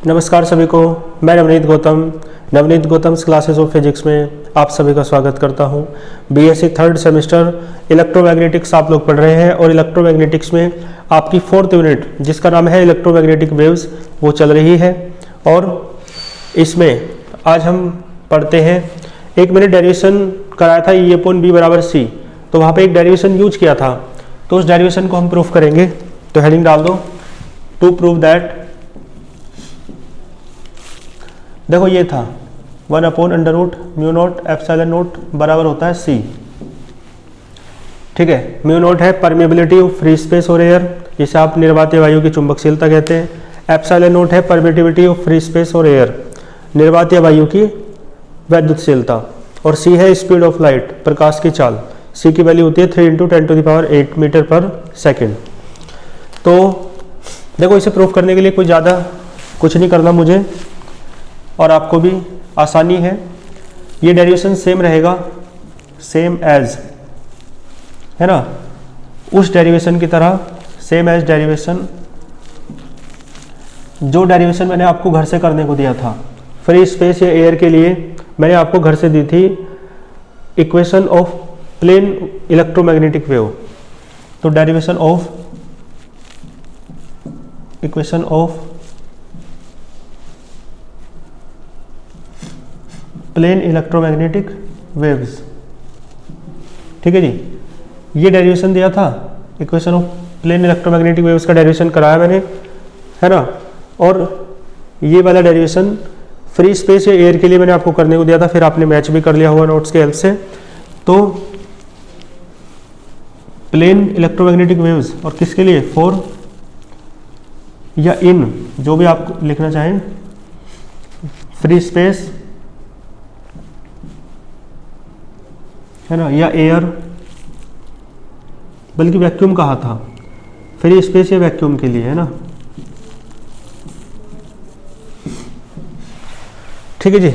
नमस्कार सभी को, मैं Navneet Gautam classes of physics में आप सभी का स्वागत करता हूं। बीएससी थर्ड सेमेस्टर इलेक्ट्रोमैग्नेटिक्स आप लोग पढ़ रहे हैं और इलेक्ट्रोमैग्नेटिक्स में आपकी 4th यूनिट जिसका नाम है इलेक्ट्रोमैग्नेटिक वेव्स वो चल रही है। और इसमें आज हम पढ़ते हैं, एक मैंने डेरिवेशन कराया था E/B बराबर C, तो वहाँ पे एक डेरिवेशन यूज किया था, तो उस डेरिवेशन को हम प्रूफ करेंगे। तो हेडिंग डाल दो, टू प्रूव दैट। देखो ये था 1/√μ0 बराबर होता है C। ठीक है, μ0 है परमेबिलिटी ऑफ फ्री स्पेस और एयर, जिसे आप निर्वातीय वायु की चुंबकशीलता कहते हैं। ε0 है परमिटिविटी ऑफ फ्री स्पेस और एयर, निर्वातीय वायु की वैद्युतशीलता। और C है स्पीड ऑफ लाइट, प्रकाश की चाल। C की वैल्यू होती है 3 × 10⁸ मीटर पर सेकेंड। तो देखो, इसे प्रूफ करने के लिए कोई ज़्यादा कुछ नहीं करना मुझे, और आपको भी आसानी है। ये डेरिवेशन सेम रहेगा, सेम एज, है ना, उस डेरिवेशन की तरह, सेम एज डेरिवेशन जो डेरिवेशन मैंने आपको घर से करने को दिया था। फ्री स्पेस या एयर के लिए मैंने आपको घर से दी थी equation of plane electromagnetic wave. तो derivation of equation of plane electromagnetic waves, ठीक है जी। ये डेरिवेशन दिया था, equation of plane electromagnetic waves का डेरिवेशन कराया मैंने, है ना। और ये वाला डेरिवेशन फ्री स्पेस या एयर के लिए मैंने आपको करने को दिया था, फिर आपने मैच भी कर लिया होगा नोट्स के हेल्प से। तो प्लेन इलेक्ट्रोमैग्नेटिक वेव्स, और किसके लिए, फॉर या इन, जो भी आप लिखना चाहें, फ्री स्पेस, है ना, या एयर, बल्कि वैक्यूम कहा था, फ्री स्पेस या वैक्यूम के लिए, है ना। ठीक है जी।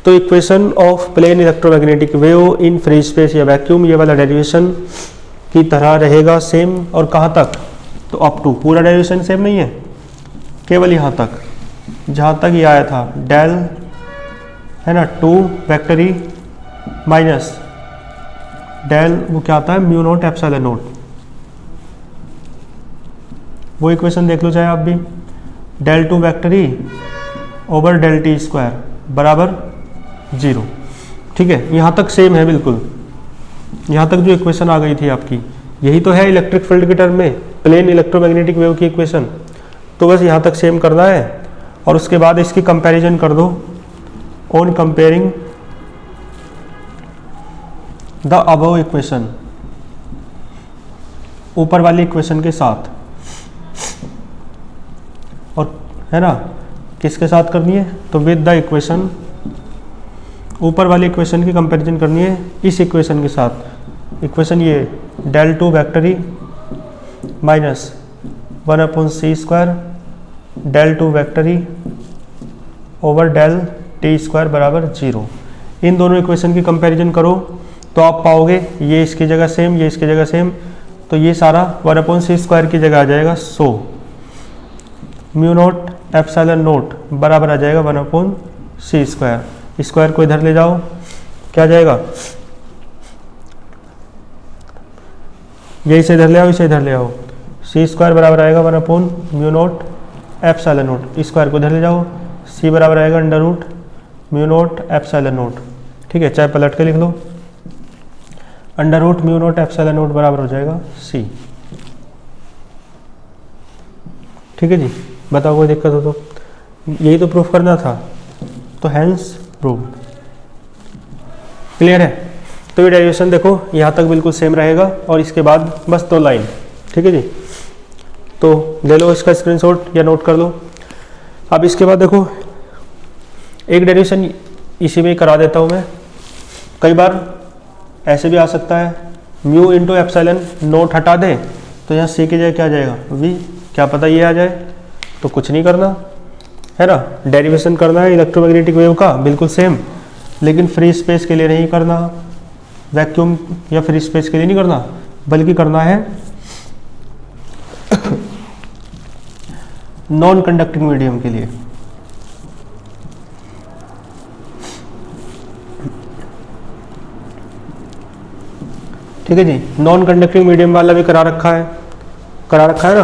तो equation of plane electromagnetic wave in free space या वैक्यूम, ये वाला डेरिवेशन की तरह रहेगा सेम। और कहाँ तक, तो अप टू, पूरा डेरिवेशन सेम नहीं है, केवल यहाँ तक, जहाँ तक ये आया था डेल, है ना, 2 वेक्टर ई माइनस डेल, वो क्या आता है, μ0 ε0। वो इक्वेशन देख लो चाहे आप भी, del 2 vector E over del T square बराबर 0। ठीक है, यहाँ तक सेम है बिल्कुल। यहाँ तक जो इक्वेशन आ गई थी आपकी, यही तो है इलेक्ट्रिक फील्ड के टर्म में प्लेन इलेक्ट्रोमैग्नेटिक वेव की इक्वेशन। तो बस यहाँ तक सेम करना है, और उसके बाद इसकी कंपैरिजन कर दो on comparing the above equation, ऊपर वाली इक्वेशन के साथ। और है ना, किसके साथ करनी है, तो विद द इक्वेशन, ऊपर वाली इक्वेशन की कंपैरिजन करनी है इस इक्वेशन के साथ। इक्वेशन ये del 2 vector E minus 1/c² del 2 vector E over del T square बराबर 0। इन दोनों इक्वेशन की कंपैरिजन करो तो आप पाओगे ये इसकी जगह सेम, ये इसकी जगह सेम, तो ये सारा 1/c² की जगह आ जाएगा 100, μ0 ε0 बराबर आ जाएगा 1/c²। स्क्वायर को इधर ले जाओ, क्या जाएगा, यही से इधर ले आओ, इसे इधर ले आओ, c² बराबर आएगा 1/μ0 ε0। स्क्वायर को इधर ले जाओ, c बराबर आएगा √μ0 ε0। ठीक है, चाहे पलट के लिख लो, √μ0 ε0 बराबर हो जाएगा c। ठीक है जी, बताओ कोई दिक्कत हो तो। यही तो प्रूफ करना था, तो हैंस प्रूव। क्लियर है। तो ये डेरिवेशन देखो यहाँ तक बिल्कुल सेम रहेगा, और इसके बाद बस 2 लाइन। ठीक है जी, तो ले लो इसका स्क्रीनशॉट या नोट कर लो। अब इसके बाद देखो, एक डेरिवेशन इसी में करा देता हूँ मैं। कई बार ऐसे भी आ सकता है, μ × ε0 हटा दें तो यहाँ c की जगह क्या आ जाएगा, v, क्या पता ये आ जाए। तो कुछ नहीं करना, है ना, डेरिवेशन करना है इलेक्ट्रोमैग्नेटिक वेव का बिल्कुल सेम, लेकिन फ्री स्पेस के लिए नहीं करना, वैक्यूम या फ्री स्पेस के लिए नहीं करना, बल्कि करना है नॉन कंडक्टिंग मीडियम के लिए। ठीक है जी। नॉन कंडक्टिंग मीडियम वाला भी करा रखा है ना,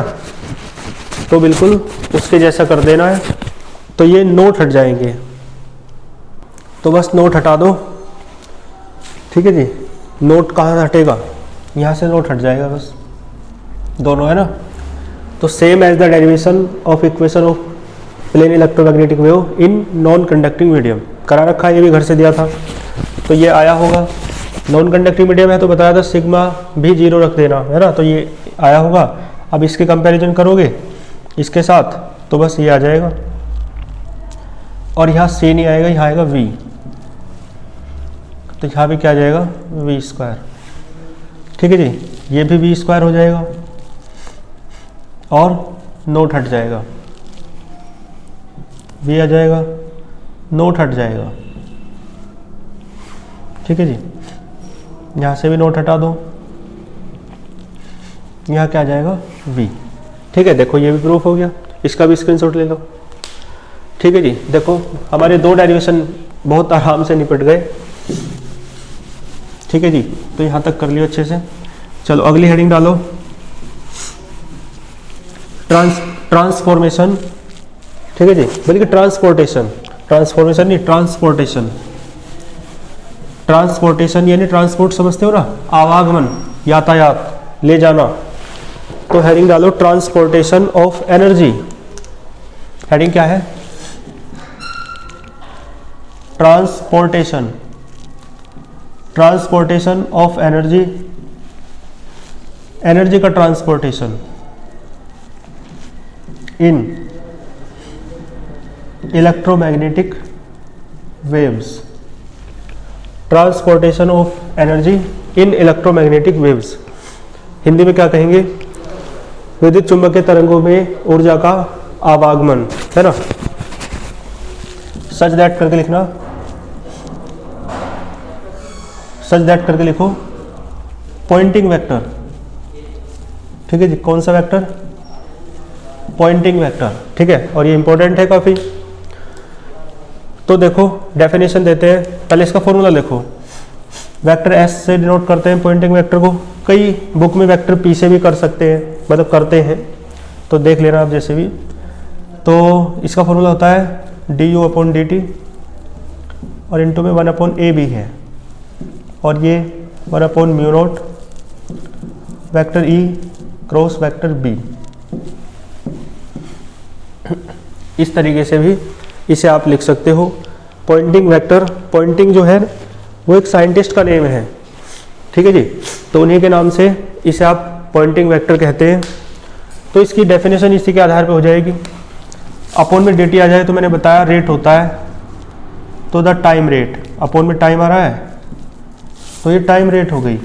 तो बिल्कुल उसके जैसा कर देना है। तो ये नोट हट जाएंगे, तो बस नोट हटा दो, ठीक है जी। नोट कहाँ हटेगा, यहाँ से नोट हट जाएगा बस, दोनों है ना। तो same as the derivation of equation of plane electromagnetic wave in non conducting medium करा रखा है, ये भी घर से दिया था, तो ये आया होगा। नॉन कंडक्टिंग मीडियम है तो बताया था सिग्मा भी 0 रख देना, है ना, तो ये आया होगा। अब इसके कंपैरिजन करोगे इसके साथ तो बस ये आ जाएगा, और यहाँ C नहीं आएगा, यहाँ आएगा V, तो यहाँ भी क्या आ जाएगा V², ठीक है जी। ये भी V² हो जाएगा और नोट हट जाएगा, V आ जाएगा, नोट हट जाएगा, ठीक है जी। यहाँ से भी नोट हटा दो, यहाँ क्या आ जाएगा V, ठीक है। देखो ये भी प्रूफ हो गया, इसका भी स्क्रीनशॉट ले लो, ठीक है जी। देखो हमारे 2 डेरिवेशन बहुत आराम से निपट गए, ठीक है जी। तो यहाँ तक कर लियो अच्छे से। चलो अगली हेडिंग डालो, ट्रांसफॉर्मेशन, ठीक है जी, बल्कि ट्रांसपोर्टेशन, ट्रांसफॉर्मेशन नहीं, ट्रांसपोर्टेशन। ट्रांसपोर्टेशन यानी ट्रांसपोर्ट समझते हो ना, आवागमन, यातायात, ले जाना। तो हेडिंग डालो ट्रांसपोर्टेशन ऑफ एनर्जी। हेडिंग क्या है, transportation, transportation of energy, energy का transportation in electromagnetic waves, transportation of energy in electromagnetic waves. Hindi में क्या कहेंगे, विद्युत चुंबकीय तरंगों में ऊर्जा का आवागमन, है ना। सच दैट करके लिखना, सच दैट करके लिखो, पॉइंटिंग वेक्टर, ठीक है जी। कौन सा वेक्टर, पॉइंटिंग वेक्टर, ठीक है। और ये इंपॉर्टेंट है काफी। तो देखो डेफिनेशन देते हैं, पहले इसका फॉर्मूला देखो। वेक्टर S से डिनोट करते हैं पॉइंटिंग वेक्टर को, कई बुक में वेक्टर P से भी कर सकते हैं, मतलब करते हैं, तो देख लेना आप जैसे भी। तो इसका फॉर्मूला होता है du/dt, और इनटू में 1/a भी है, और ये 1/μ0 vector E cross vector B। इस तरीके से भी इसे आप लिख सकते हो। पॉइंटिंग वेक्टर, पॉइंटिंग जो है वो एक साइंटिस्ट का नेम है, ठीक है जी, तो उन्हीं के नाम से इसे आप पॉइंटिंग वेक्टर कहते हैं। तो इसकी डेफिनेशन इसी के आधार पे हो जाएगी। अपोन में dt आ जाए तो मैंने बताया रेट होता है, तो द टाइम रेट, अपोन में टाइम आ रहा है तो ये टाइम रेट हो गई,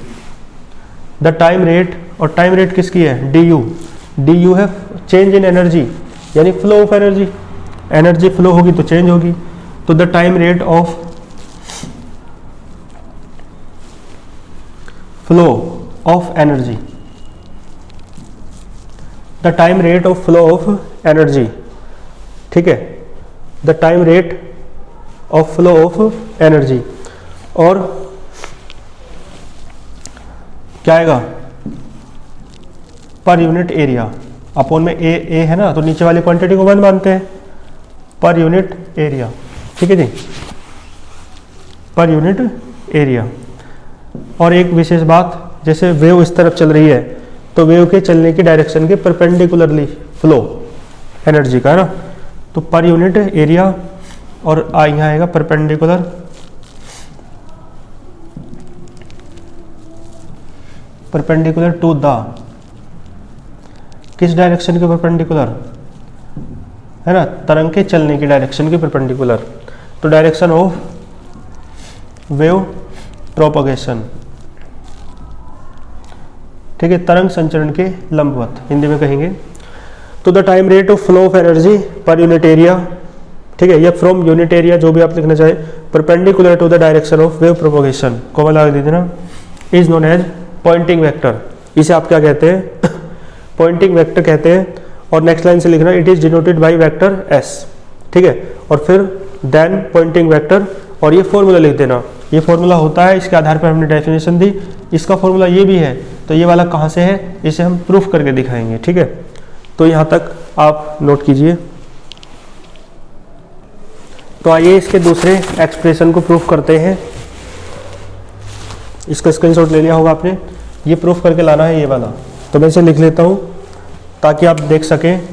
द टाइम रेट। और टाइम रेट किसकी है, du है चेंज इन एनर्जी, यानी flow of energy, energy flow होगी तो चेंज होगी। तो the time rate of flow of energy, the time rate of flow of energy, ठीक है, the time rate of flow of energy. और क्या आएगा, पर यूनिट एरिया, अपोन में ए है ना, तो नीचे वाली क्वांटिटी को 1 मानते हैं, पर यूनिट एरिया, ठीक है जी, पर यूनिट एरिया। और एक विशेष बात, जैसे वेव इस तरफ चल रही है तो वेव के चलने की डायरेक्शन के परपेंडिकुलरली फ्लो एनर्जी का, है ना, तो पर यूनिट एरिया। और यहाँ आएगा परपेंडिकुलर, परपेंडिकुलर टू द, किस डायरेक्शन के परपेंडिकुलर, है ना, तरंग के चलने की डायरेक्शन के परपेंडिकुलर। तो डायरेक्शन ऑफ वेव प्रोपगेशन, ठीक है, तरंग संचरण के लंबवत हिंदी में कहेंगे। तो the time rate of flow of energy per unit area, ठीक है, या फ्रॉम यूनिट एरिया, जो भी आप लिखना चाहे, perpendicular to the direction of wave propagation, को लगा दीजिए ना, is known as Poynting vector. इसे आप क्या कहते हैं, पॉइंटिंग वेक्टर कहते हैं। और नेक्स्ट लाइन से लिखना, it is denoted by vector S, ठीक है, और फिर देन पॉइंटिंग वेक्टर, और ये फॉर्मूला लिख देना। ये फॉर्मूला होता है, इसके आधार पर हमने डेफिनेशन दी, इसका फॉर्मूला ये भी है, तो ये वाला कहाँ से है, इसे हम प्रूफ करके दिखाएंगे। ठीक है, तो यहाँ तक आप नोट कीजिए। तो आइए इसके दूसरे एक्सप्रेशन को प्रूफ करते हैं। इसका स्क्रीनशॉट ले लिया होगा आपने, ये प्रूफ करके लाना है ये वाला। तो मैं इसे लिख लेता हूँ ताकि आप देख सकें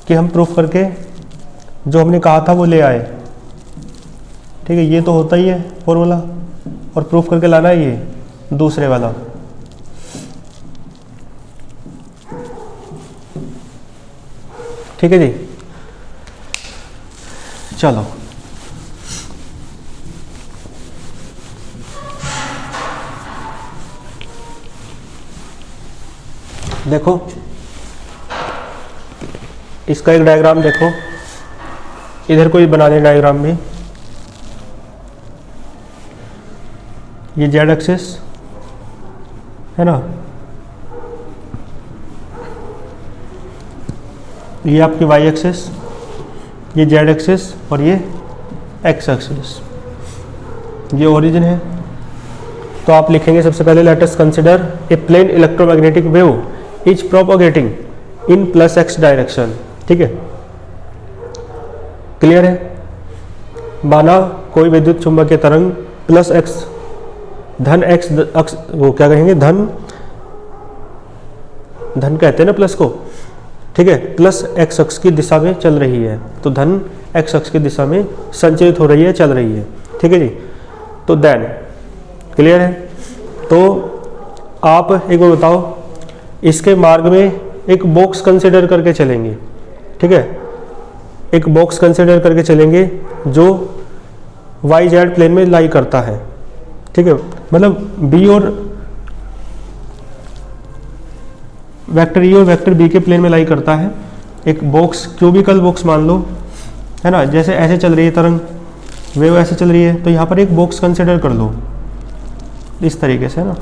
कि हम प्रूफ करके जो हमने कहा था वो ले आए। ठीक है, ये तो होता ही है फॉर्मूला, और प्रूफ करके लाना है ये दूसरे वाला। ठीक है जी, चलो देखो, इसका एक डायग्राम देखो, इधर कोई बना दे डायग्राम भी। ये जेड एक्सिस है ना, ये आपकी वाई एक्सिस, ये जेड एक्सिस और ये एक्स एक्सिस, ये ओरिजिन है। तो आप लिखेंगे सबसे पहले let us consider a plane electromagnetic wave is propagating in plus X direction. ठीक है, क्लियर है। माना कोई विद्युत चुंबकीय तरंग प्लस एक्स, धन एक्स अक्ष, वो क्या कहेंगे, धन कहते हैं ना प्लस को। ठीक है, प्लस एक्स अक्ष की दिशा में चल रही है, तो धन एक्स अक्ष की दिशा में संचरित हो रही है, चल रही है। ठीक है जी, तो देन क्लियर है। तो आप एक बार बताओ, इसके मार्ग में एक बॉक्स कंसिडर करके चलेंगे। ठीक है, एक बॉक्स कंसिडर करके चलेंगे जो वाई जेड प्लेन में लाई करता है। ठीक है, मतलब बी और वेक्टर ई और वेक्टर बी के प्लेन में लाई करता है। एक बॉक्स, क्यूबिकल बॉक्स मान लो, है ना, जैसे ऐसे चल रही है तरंग, वेव ऐसे चल रही है, तो यहाँ पर एक बॉक्स कंसिडर कर लो इस तरीके से, है ना।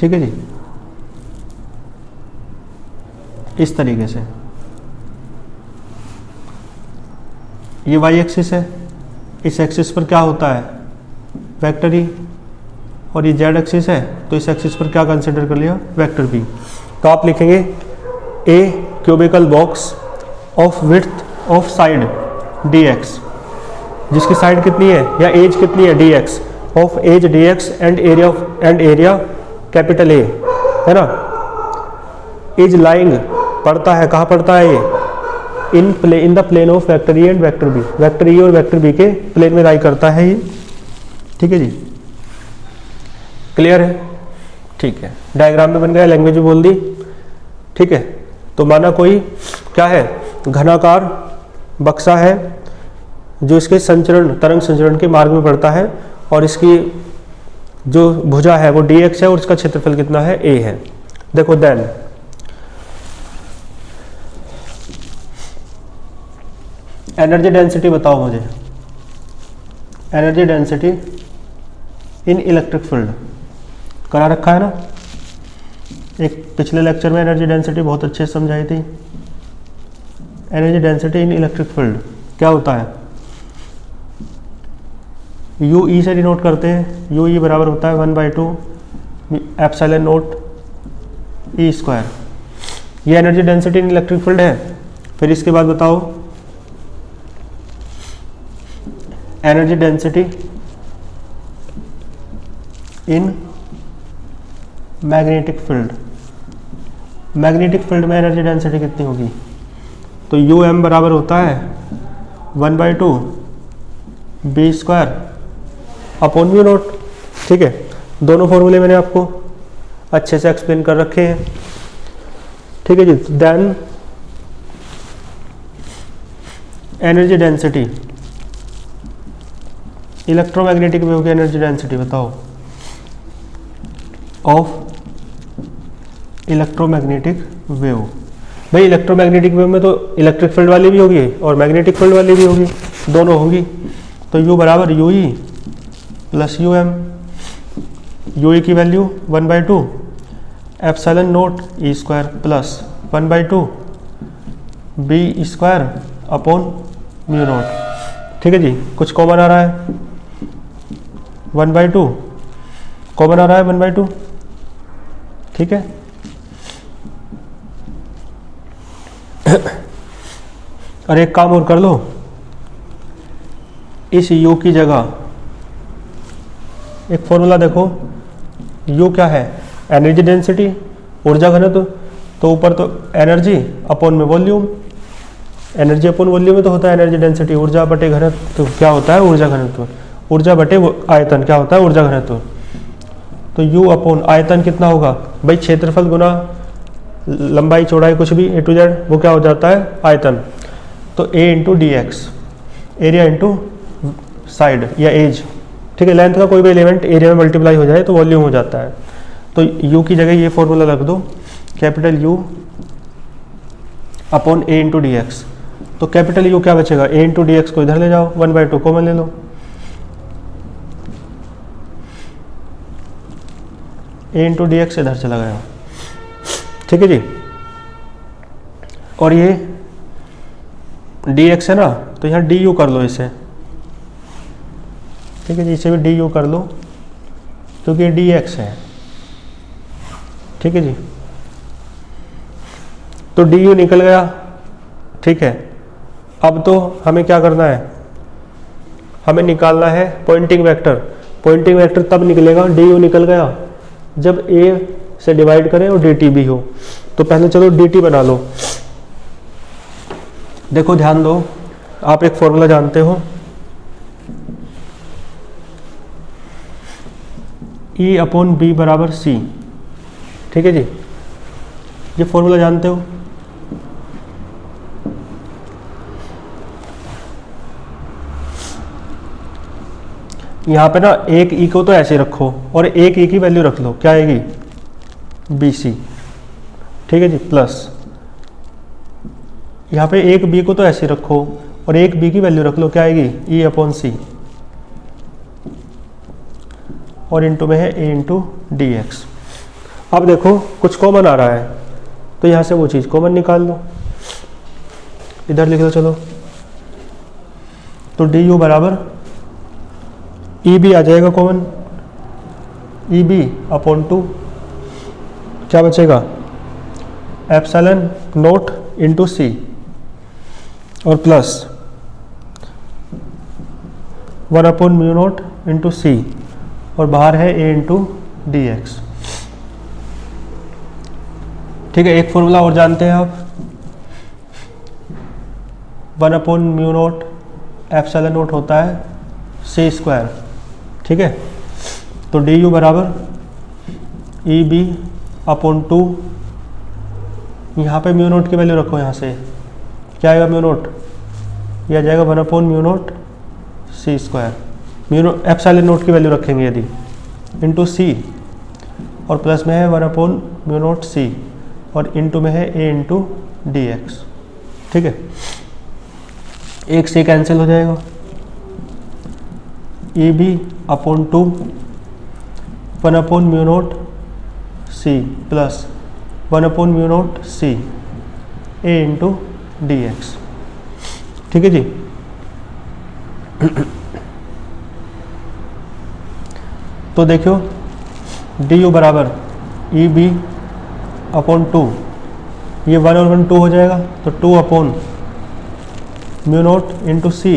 ठीक है जी, इस तरीके से ये वाई एक्सिस है, इस एक्सिस पर क्या होता है, वेक्टर ई, और ये जेड एक्सिस है, तो इस एक्सिस पर क्या कंसिडर कर लिया, वेक्टर बी। तो आप लिखेंगे a cubical box of width of side D X, जिसकी साइड कितनी है या एज कितनी है, D X, of edge D X and area capital A, है ना। इज लाइंग, पड़ता है, कहाँ पड़ता है ये, in the plane of vector E and vector B, vector E और वेक्टर बी के प्लेन में लाई करता है ये। ठीक है जी, क्लियर है। ठीक है, डायग्राम में बन गया, लैंग्वेज भी बोल दी। ठीक है, तो माना कोई क्या है, घनाकार बक्सा है जो इसके संचरण, तरंग संचरण के मार्ग में पड़ता है, और इसकी जो भुजा है वो डी एक्स है और इसका क्षेत्रफल कितना है, ए है। देखो देन एनर्जी डेंसिटी बताओ मुझे, energy density in electric field करा रखा है ना, एक पिछले लेक्चर में एनर्जी डेंसिटी बहुत अच्छे से समझाई थी। Energy density in electric field क्या होता है, यू ई से डिनोट करते हैं। यू ई बराबर होता है 1/2 एप्सिलॉन नॉट ई स्क्वायर। ये energy density in electric field है। फिर इसके बाद बताओ energy density in magnetic field. Magnetic field में एनर्जी डेंसिटी कितनी होगी, तो यू एम बराबर होता है 1/2 B square upon mu not. ठीक है, दोनों फॉर्मूले मैंने आपको अच्छे से एक्सप्लेन कर रखे हैं। ठीक है जी, then energy density, electromagnetic wave की एनर्जी डेंसिटी बताओ ऑफ इलेक्ट्रोमैग्नेटिक वेव। भाई इलेक्ट्रोमैग्नेटिक वेव में तो इलेक्ट्रिक फील्ड वाली भी होगी और मैग्नेटिक फील्ड वाली भी होगी, दोनों होगी। तो यू बराबर U E plus U M, U E की value 1/2 epsilon not E square plus 1/2 B square upon mu not. ठीक है जी, कुछ कॉमन आ रहा है 1/2, कॉमन आ रहा है 1/2। ठीक है, और एक काम और कर लो, इस u की जगह एक फॉर्मूला देखो, u क्या है, एनर्जी डेंसिटी, ऊर्जा घनत्व। तो ऊपर तो एनर्जी अपॉन में वॉल्यूम, एनर्जी अपॉन वॉल्यूम में तो होता है एनर्जी डेंसिटी, ऊर्जा बटे घनत्व तो क्या होता है ऊर्जा घनत्व, ऊर्जा बटे आयतन क्या होता है ऊर्जा घनत्व। तो u अपॉन आयतन कितना होगा भाई, क्षेत्रफल गुना लंबाई चौड़ाई कुछ भी A to Z, वो क्या हो जाता है आयतन। तो a into D x, area into side या एज। ठीक है, लेंथ का कोई भी एलिमेंट एरिया में मल्टीप्लाई हो जाए तो वॉल्यूम हो जाता है। तो u की जगह ये फॉर्मूला रख दो, capital U upon a into D x. तो कैपिटल U क्या बचेगा, a इंटू डी एक्स को इधर ले जाओ, 1/2 कॉमन ले लो, a इंटू डी एक्स इधर चला गया। ठीक है जी, और ये dx है ना, तो यहाँ du कर लो इसे। ठीक है जी, इसे भी du कर लो क्योंकि ये dx है। ठीक है जी, तो du निकल गया। ठीक है, अब तो हमें क्या करना है, हमें निकालना है पॉइंटिंग वेक्टर। पॉइंटिंग वेक्टर तब निकलेगा, du निकल गया जब a से डिवाइड करें और dt भी हो। तो पहले चलो dt बना लो। देखो ध्यान दो, आप एक फॉर्मूला जानते हो, E अपॉन बी बराबर C। ठीक है जी, ये फॉर्मूला जानते हो। यहाँ पे ना एक E को तो ऐसे रखो और एक E की वैल्यू रख लो, क्या आएगी BC। ठीक है जी, प्लस यहाँ पे एक B को तो ऐसे रखो और एक B की वैल्यू रख लो, क्या आएगी E अपॉन C, और इनटू में है a इंटू डी एक्स। अब देखो कुछ कॉमन आ रहा है तो यहाँ से वो चीज़ कॉमन निकाल लो, इधर लिख लो चलो। तो डी यू बराबर ई बी आ जाएगा कॉमन, ई बी अपॉन 2, क्या बचेगा एप्सिलॉन नोट इंटू सी, और plus 1 upon mu nought into C, और बाहर है a इंटू डी एक्स। ठीक है, एक फॉर्मूला और जानते हैं आप, 1 upon mu note epsilon note होता है c स्क्वायर। ठीक है, तो डी यू बराबर ई बी अपॉन 2, यहाँ पे म्यू नोट की वैल्यू रखो, यहाँ से क्या आएगा म्यू नोट, यह आ जाएगा 1 upon mu note c square. Mu naught epsilon note की वैल्यू रखेंगे यदि, इंटू सी, और प्लस में है 1 अपॉन म्यू नोट सी, और इंटू में है a इंटू डी एक्स। ठीक है, एक से कैंसिल हो जाएगा, E B upon 2 1 upon mu naught C plus 1 upon mu naught C a into D X. ठीक है जी, तो देखो डी यू बराबर ई बी अपॉन 2, ये 1 और 1 2 हो जाएगा, तो 2 अपॉन म्यू नोट इंटू सी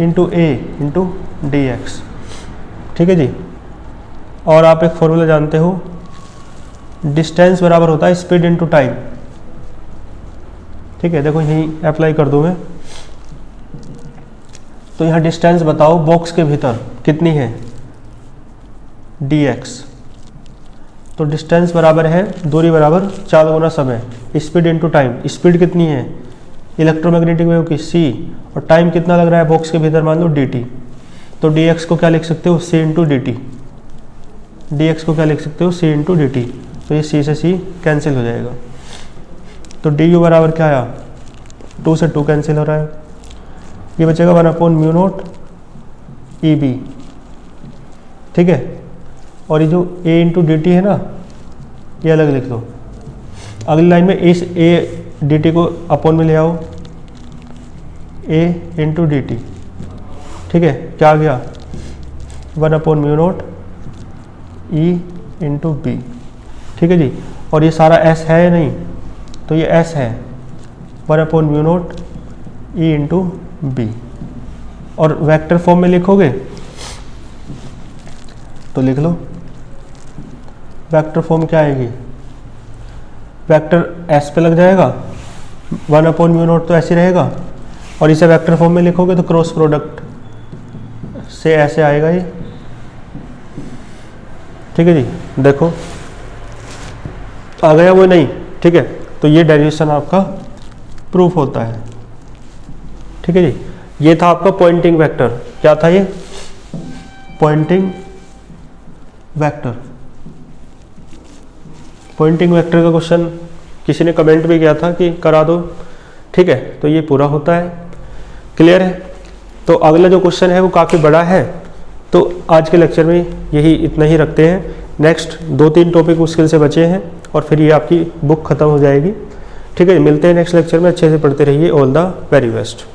इंटू ए इंटू डी एक्स। ठीक है जी, और आप एक फॉर्मूला जानते हो, डिस्टेंस बराबर होता है स्पीड इंटू टाइम। ठीक है, देखो यहीं अप्लाई कर दूँ मैं, तो यहाँ डिस्टेंस बताओ बॉक्स के भीतर कितनी है dx। तो डिस्टेंस बराबर है, दूरी बराबर 4 गुना समय, स्पीड इंटू टाइम। स्पीड कितनी है इलेक्ट्रोमैग्नेटिक वेव की c, और टाइम कितना लग रहा है बॉक्स के भीतर, मान लो dt। तो dx को क्या लिख सकते हो c into D T, dx को क्या लिख सकते हो c इंटू डी टी। तो ये c से c कैंसिल हो जाएगा, तो du बराबर क्या आया 2 से 2 कैंसिल हो रहा है, ये बचेगा 1 upon mu naught E B. ठीक है, और ये जो a इंटू डी टी है ना, ये अलग लिख लो। अगली लाइन में इस a डी टी को अपॉन में ले आओ, ए इंटू डी टी। ठीक है, क्या आ गया 1/μ0 ई इंटू बी। ठीक है जी, और ये सारा एस है या नहीं, तो ये एस है 1/μ0 ई इंटू बी। और वेक्टर फॉर्म में लिखोगे तो लिख लो, वेक्टर फॉर्म क्या आएगी, वेक्टर एस पे लग जाएगा 1/μ0 तो ऐसे रहेगा, और इसे वेक्टर फॉर्म में लिखोगे तो क्रॉस प्रोडक्ट से ऐसे आएगा ये। ठीक है जी, देखो आ गया वो नहीं। ठीक है, तो ये डेरिवेशन आपका प्रूफ होता है। ठीक है जी, ये था आपका पॉइंटिंग वेक्टर। क्या था ये, पॉइंटिंग वेक्टर। पॉइंटिंग वेक्टर का क्वेश्चन किसी ने कमेंट भी किया था कि करा दो। ठीक है, तो ये पूरा होता है। क्लियर है। तो अगला जो क्वेश्चन है वो काफ़ी बड़ा है, तो आज के लेक्चर में यही इतना ही रखते हैं। नेक्स्ट 2-3 टॉपिक मुश्किल से बचे हैं और फिर ये आपकी बुक खत्म हो जाएगी। ठीक है, मिलते हैं नेक्स्ट लेक्चर में। अच्छे से पढ़ते रहिए। All the very best.